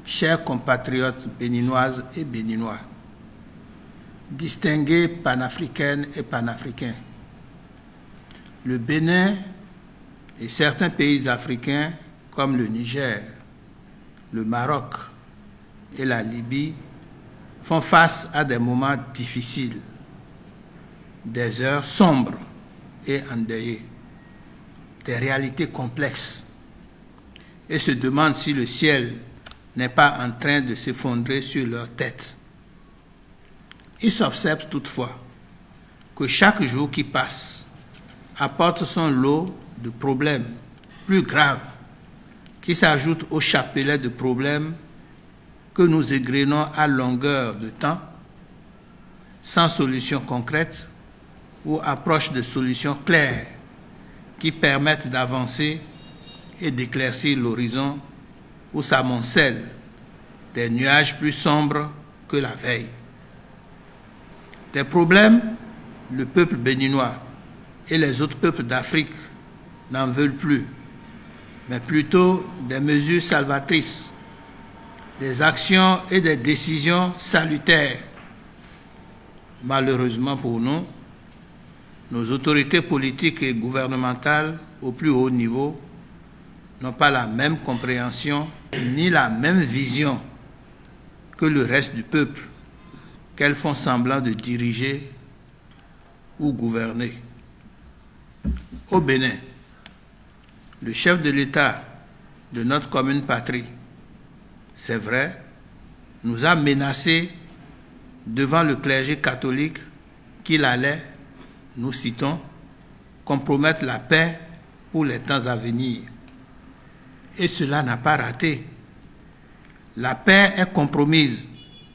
chers compatriotes béninoises et béninois, distingués panafricaines et panafricains, le Bénin et certains pays africains comme le Niger, le Maroc et la Libye font face à des moments difficiles, des heures sombres et endeuillées, des réalités complexes, et se demandent si le ciel n'est pas en train de s'effondrer sur leurs têtes. Ils s'observent toutefois que chaque jour qui passe apporte son lot de problèmes plus graves qui s'ajoutent au chapelet de problèmes que nous égrenons à longueur de temps, sans solution concrète ou approche de solutions claires qui permettent d'avancer et d'éclaircir l'horizon où s'amoncellent des nuages plus sombres que la veille. Des problèmes, le peuple béninois et les autres peuples d'Afrique n'en veulent plus, mais plutôt des mesures salvatrices, des actions et des décisions salutaires. Malheureusement pour nous, nos autorités politiques et gouvernementales au plus haut niveau n'ont pas la même compréhension ni la même vision que le reste du peuple qu'elles font semblant de diriger ou gouverner. Au Bénin, le chef de l'État de notre commune patrie, c'est vrai, nous a menacés devant le clergé catholique qu'il allait, nous citons, compromettre la paix pour les temps à venir. Et cela n'a pas raté. La paix est compromise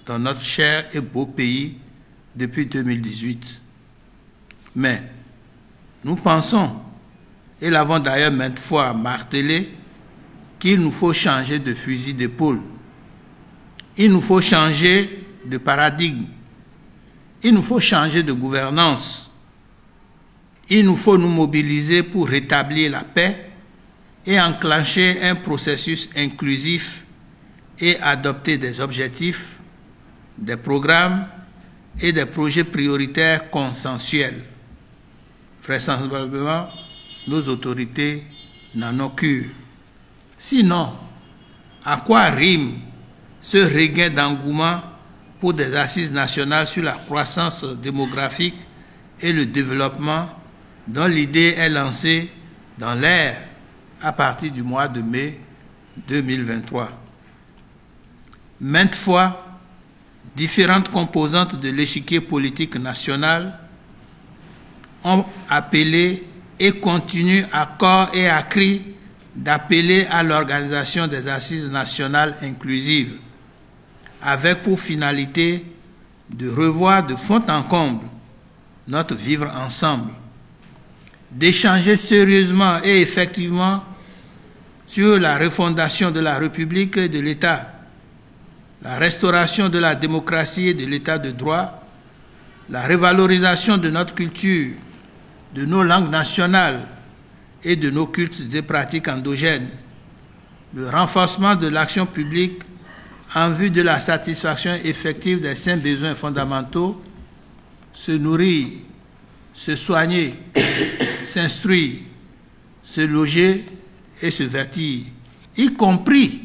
dans notre cher et beau pays depuis 2018. Mais nous pensons, et l'avons d'ailleurs maintes fois martelé, qu'il nous faut changer de fusil d'épaule. Il nous faut changer de paradigme. Il nous faut changer de gouvernance. Il nous faut nous mobiliser pour rétablir la paix et enclencher un processus inclusif et adopter des objectifs, des programmes et des projets prioritaires consensuels. Vraisemblablement, nos autorités n'en ont cure. Sinon, à quoi rime ce regain d'engouement pour des assises nationales sur la croissance démographique et le développement dont l'idée est lancée dans l'air à partir du mois de mai 2023. Maintes fois, différentes composantes de l'échiquier politique national ont appelé et continuent à corps et à cri d'appeler à l'organisation des assises nationales inclusives, avec pour finalité de revoir de fond en comble notre vivre ensemble, d'échanger sérieusement et effectivement sur la refondation de la République et de l'État, la restauration de la démocratie et de l'État de droit, la revalorisation de notre culture, de nos langues nationales et de nos cultes et pratiques endogènes, le renforcement de l'action publique en vue de la satisfaction effective des 5 besoins fondamentaux, se nourrir, se soigner, s'instruire, se loger et se vêtir, y compris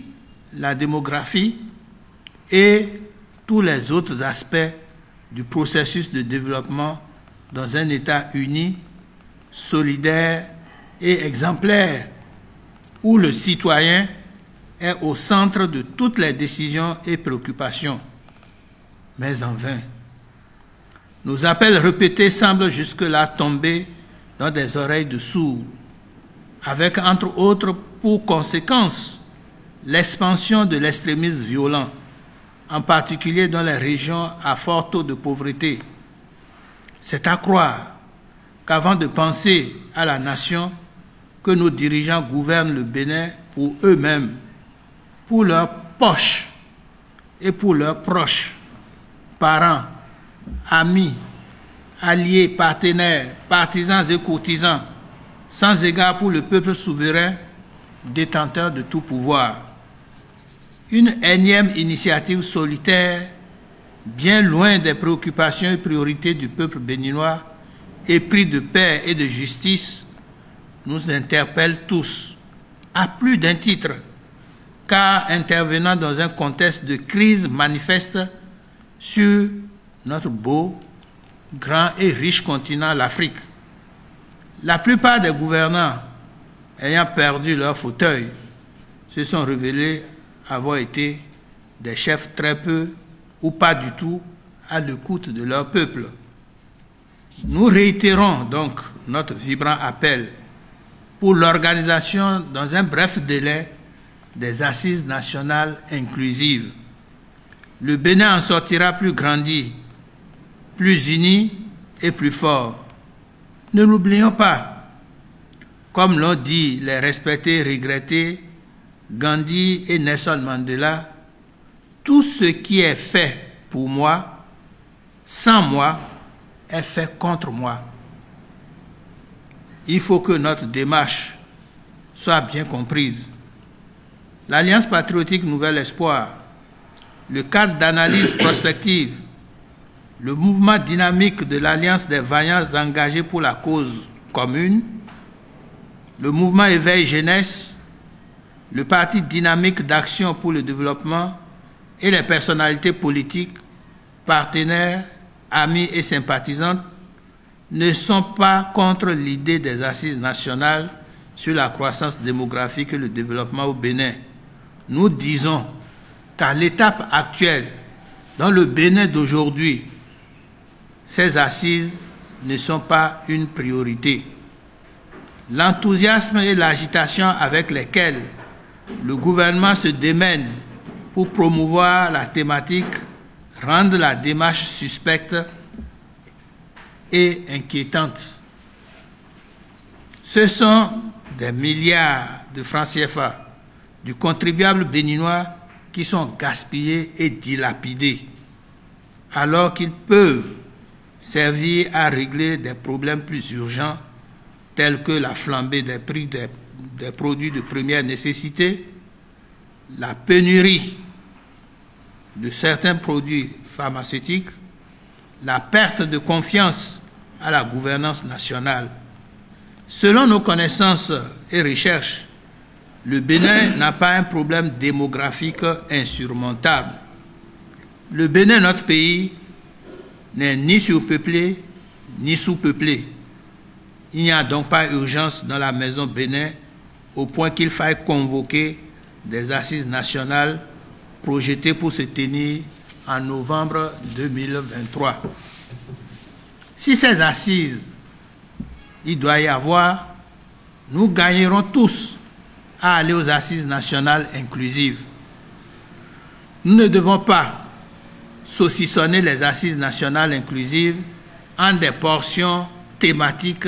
la démographie et tous les autres aspects du processus de développement dans un État uni, solidaire et exemplaire, où le citoyen est au centre de toutes les décisions et préoccupations. Mais en vain. Nos appels répétés semblent jusque-là tomber dans des oreilles de sourds, avec entre autres pour conséquence l'expansion de l'extrémisme violent, en particulier dans les régions à fort taux de pauvreté. C'est à croire qu'avant de penser à la nation, que nos dirigeants gouvernent le Bénin pour eux-mêmes, pour leurs poches et pour leurs proches, parents, amis, alliés, partenaires, partisans et courtisans, sans égard pour le peuple souverain, détenteur de tout pouvoir. une énième initiative solitaire, bien loin des préoccupations et priorités du peuple béninois, épris de paix et de justice, nous interpelle tous, à plus d'un titre, car intervenant dans un contexte de crise manifeste sur notre beau, grand et riche continent, l'Afrique. La plupart des gouvernants ayant perdu leur fauteuil se sont révélés avoir été des chefs très peu ou pas du tout à l'écoute de leur peuple. Nous réitérons donc notre vibrant appel pour l'organisation dans un bref délai des assises nationales inclusives. Le Bénin en sortira plus grandi, plus uni et plus fort. Ne l'oublions pas. Comme l'ont dit les respectés et regrettés Gandhi et Nelson Mandela, tout ce qui est fait pour moi, sans moi, est fait contre moi. Il faut que notre démarche soit bien comprise. L'Alliance patriotique Nouvel Espoir, le cadre d'analyse prospective, le mouvement dynamique de l'Alliance des vaillants engagés pour la cause commune, le mouvement Éveil Jeunesse, le Parti dynamique d'action pour le développement et les personnalités politiques, partenaires, amis et sympathisantes ne sont pas contre l'idée des assises nationales sur la croissance démographique et le développement au Bénin. Nous disons qu'à l'étape actuelle, dans le Bénin d'aujourd'hui, ces assises ne sont pas une priorité. L'enthousiasme et l'agitation avec lesquels le gouvernement se démène pour promouvoir la thématique rendent la démarche suspecte et inquiétante. Ce sont des milliards de francs CFA du contribuable béninois qui sont gaspillés et dilapidés, alors qu'ils peuvent servir à régler des problèmes plus urgents tels que la flambée des prix des produits de première nécessité, la pénurie de certains produits pharmaceutiques, la perte de confiance à la gouvernance nationale. Selon nos connaissances et recherches, le Bénin n'a pas un problème démographique insurmontable. Le Bénin, notre pays, n'est ni surpeuplé ni sous-peuplé. Il n'y a donc pas urgence dans la maison Bénin au point qu'il faille convoquer des assises nationales projetées pour se tenir en novembre 2023. Si ces assises, il doit y avoir, nous gagnerons tous à aller aux assises nationales inclusives. Nous ne devons pas saucissonner les assises nationales inclusives en des portions thématiques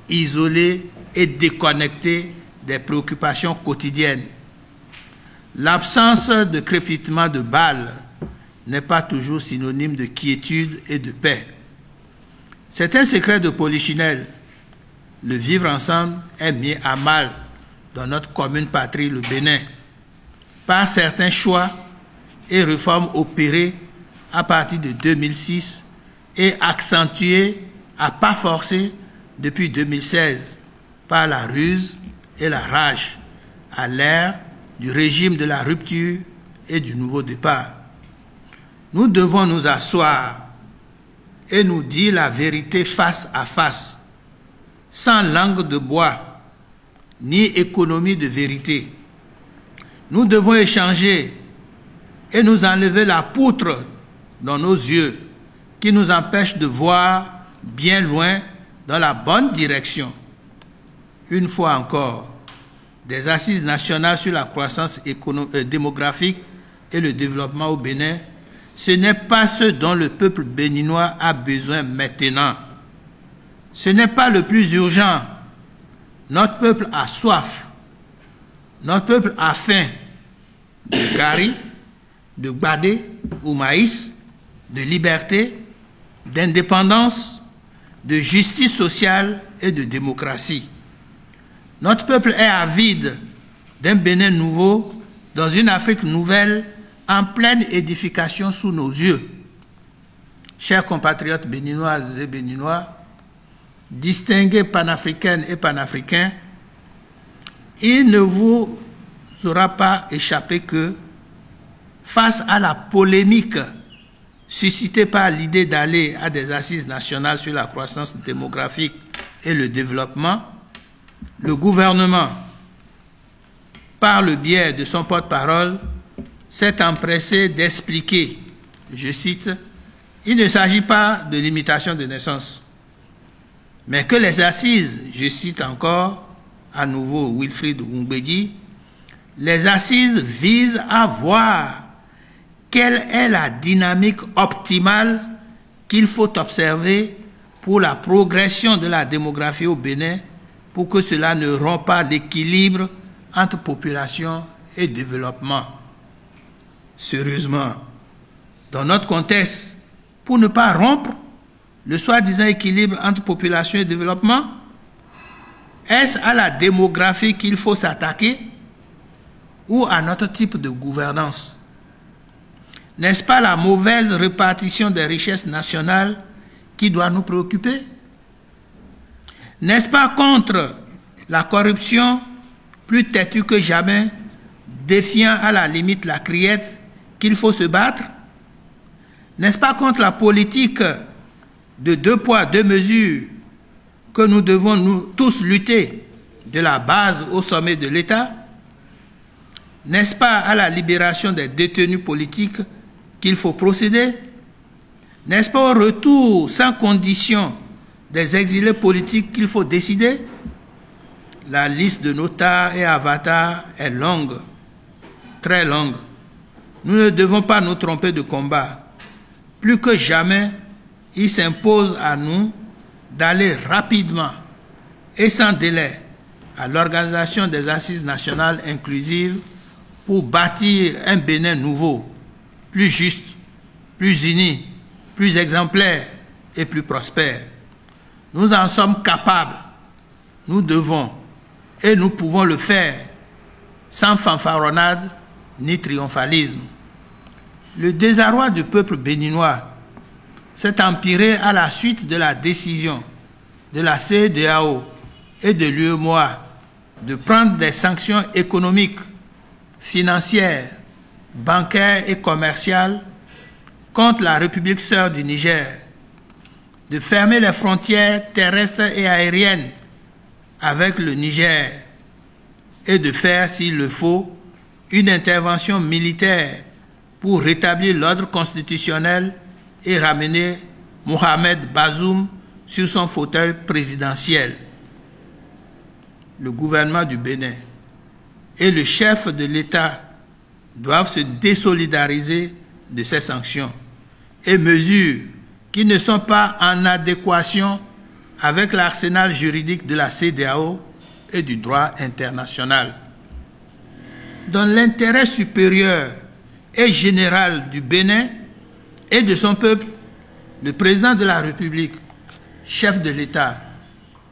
isolées et déconnectées des préoccupations quotidiennes. L'absence de crépitement de balles n'est pas toujours synonyme de quiétude et de paix. C'est un secret de polichinelle. Le vivre ensemble est mis à mal dans notre commune patrie, le Bénin, par certains choix et réformes opérées à partir de 2006 et accentuées à pas forcés depuis 2016 par la ruse et la rage à l'ère du régime de la rupture et du nouveau départ. Nous devons nous asseoir et nous dire la vérité face à face, sans langue de bois, ni économie de vérité. Nous devons échanger et nous enlever la poutre dans nos yeux qui nous empêche de voir bien loin dans la bonne direction. Une fois encore, des assises nationales sur la croissance démographique et le développement au Bénin, ce n'est pas ce dont le peuple béninois a besoin maintenant. Ce n'est pas le plus urgent. Notre peuple a soif. Notre peuple a faim de gari, de gbadé ou maïs, de liberté, d'indépendance, de justice sociale et de démocratie. Notre peuple est avide d'un Bénin nouveau dans une Afrique nouvelle en pleine édification sous nos yeux. Chers compatriotes béninoises et béninois, distingués panafricaines et panafricains, il ne vous aura pas échappé que, face à la polémique suscitée par l'idée d'aller à des assises nationales sur la croissance démographique et le développement, le gouvernement, par le biais de son porte-parole, s'est empressé d'expliquer, je cite, « Il ne s'agit pas de limitation de naissance, mais que les assises, je cite encore, à nouveau Wilfried Oumbédi, les assises visent à voir quelle est la dynamique optimale qu'il faut observer pour la progression de la démographie au Bénin pour que cela ne rompe pas l'équilibre entre population et développement. » Sérieusement, dans notre contexte, pour ne pas rompre le soi-disant équilibre entre population et développement, est-ce à la démographie qu'il faut s'attaquer ou à notre type de gouvernance? N'est-ce pas la mauvaise répartition des richesses nationales qui doit nous préoccuper? N'est-ce pas contre la corruption plus têtue que jamais, défiant à la limite la criette, qu'il faut se battre? N'est-ce pas contre la politique de 2 poids, 2 mesures que nous devons nous tous lutter de la base au sommet de l'État? N'est-ce pas à la libération des détenus politiques qu'il faut procéder? N'est-ce pas au retour sans condition des exilés politiques qu'il faut décider? La liste de notaires et avatars est longue, très longue. Nous ne devons pas nous tromper de combat. Plus que jamais, il s'impose à nous d'aller rapidement et sans délai à l'organisation des assises nationales inclusives pour bâtir un Bénin nouveau, plus juste, plus uni, plus exemplaire et plus prospère. Nous en sommes capables, nous devons et nous pouvons le faire sans fanfaronnade ni triomphalisme. Le désarroi du peuple béninois s'est empiré à la suite de la décision de la CEDEAO et de l'UEMOA de prendre des sanctions économiques, financières, bancaires et commerciales contre la République sœur du Niger, de fermer les frontières terrestres et aériennes avec le Niger et de faire, s'il le faut, une intervention militaire pour rétablir l'ordre constitutionnel et ramener Mohamed Bazoum sur son fauteuil présidentiel. Le gouvernement du Bénin et le chef de l'État doivent se désolidariser de ces sanctions et mesures qui ne sont pas en adéquation avec l'arsenal juridique de la CEDEAO et du droit international. Dans l'intérêt supérieur et général du Bénin et de son peuple, le président de la République, chef de l'État,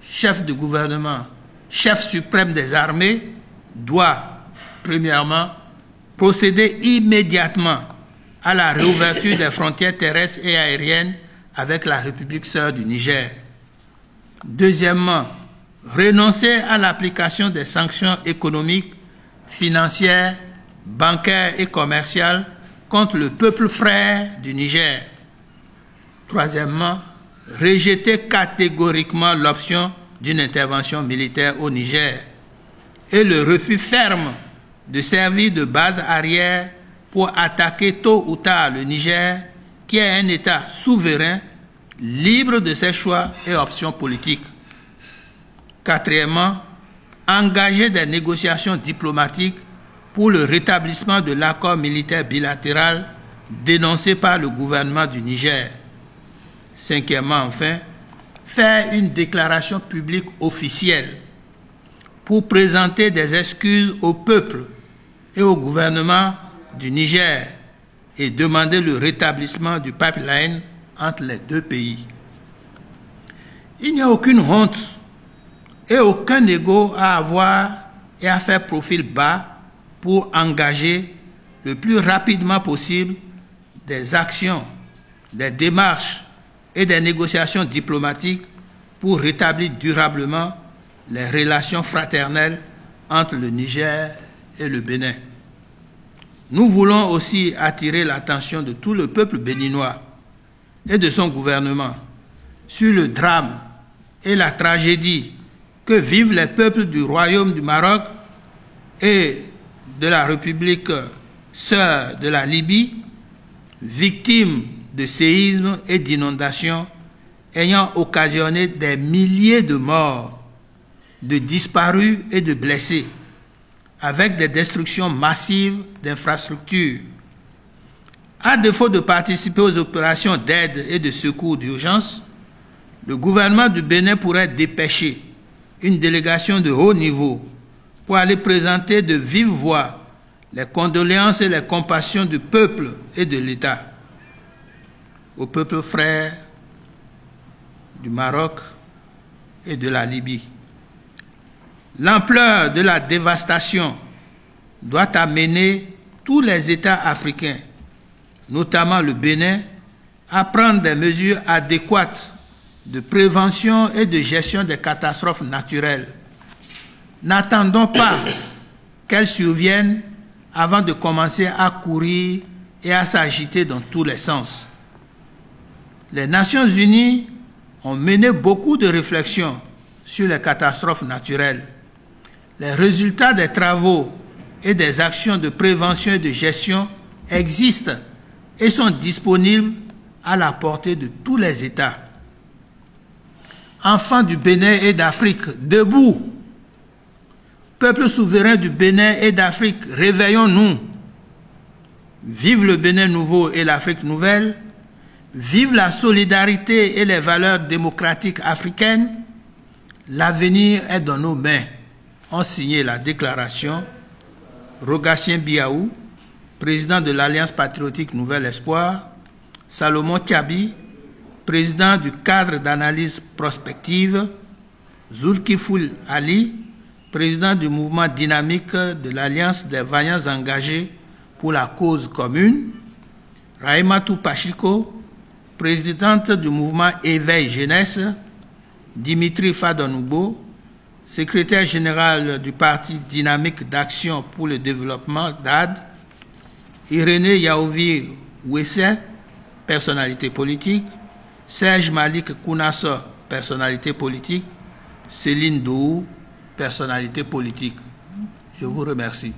chef de gouvernement, chef suprême des armées, doit, premièrement, procéder immédiatement à la réouverture des frontières terrestres et aériennes avec la République sœur du Niger. Deuxièmement, renoncer à l'application des sanctions économiques, financières, bancaires et commerciales contre le peuple frère du Niger. Troisièmement, rejeter catégoriquement l'option d'une intervention militaire au Niger et le refus ferme de servir de base arrière pour attaquer tôt ou tard le Niger, qui est un État souverain, libre de ses choix et options politiques. Quatrièmement, engager des négociations diplomatiques pour le rétablissement de l'accord militaire bilatéral dénoncé par le gouvernement du Niger. Cinquièmement, enfin, faire une déclaration publique officielle pour présenter des excuses au peuple et au gouvernement du Niger et demander le rétablissement du pipeline entre les deux pays. Il n'y a aucune honte et aucun ego à avoir et à faire profil bas pour engager le plus rapidement possible des actions, des démarches et des négociations diplomatiques pour rétablir durablement les relations fraternelles entre le Niger et le Bénin. Nous voulons aussi attirer l'attention de tout le peuple béninois et de son gouvernement sur le drame et la tragédie que vivent les peuples du Royaume du Maroc et de la République sœur de la Libye, victimes de séismes et d'inondations ayant occasionné des milliers de morts, de disparus et de blessés, avec des destructions massives d'infrastructures. À défaut de participer aux opérations d'aide et de secours d'urgence, le gouvernement du Bénin pourrait dépêcher une délégation de haut niveau pour aller présenter de vive voix les condoléances et les compassions du peuple et de l'État au peuple frère du Maroc et de la Libye. L'ampleur de la dévastation doit amener tous les États africains, notamment le Bénin, à prendre des mesures adéquates de prévention et de gestion des catastrophes naturelles. N'attendons pas qu'elles surviennent avant de commencer à courir et à s'agiter dans tous les sens. Les Nations Unies ont mené beaucoup de réflexions sur les catastrophes naturelles. Les résultats des travaux et des actions de prévention et de gestion existent et sont disponibles à la portée de tous les États. Enfants du Bénin et d'Afrique, debout! Peuple souverain du Bénin et d'Afrique, réveillons-nous! Vive le Bénin nouveau et l'Afrique nouvelle! Vive la solidarité et les valeurs démocratiques africaines! L'avenir est dans nos mains. Ont signé la déclaration Rogatien Biaou, président de l'Alliance patriotique Nouvel Espoir, Salomon Tiabi, président du cadre d'analyse prospective, Zulkiful Ali, président du mouvement dynamique de l'Alliance des vaillants engagés pour la cause commune, Raïmatou Pachiko, présidente du mouvement Éveil Jeunesse, Dimitri Fadonoubo, secrétaire général du Parti dynamique d'action pour le développement d'AD, Irénée Yaovi Wessé, personnalité politique, Serge Malik Kounasso, personnalité politique, Céline Dou, personnalité politique. Je vous remercie.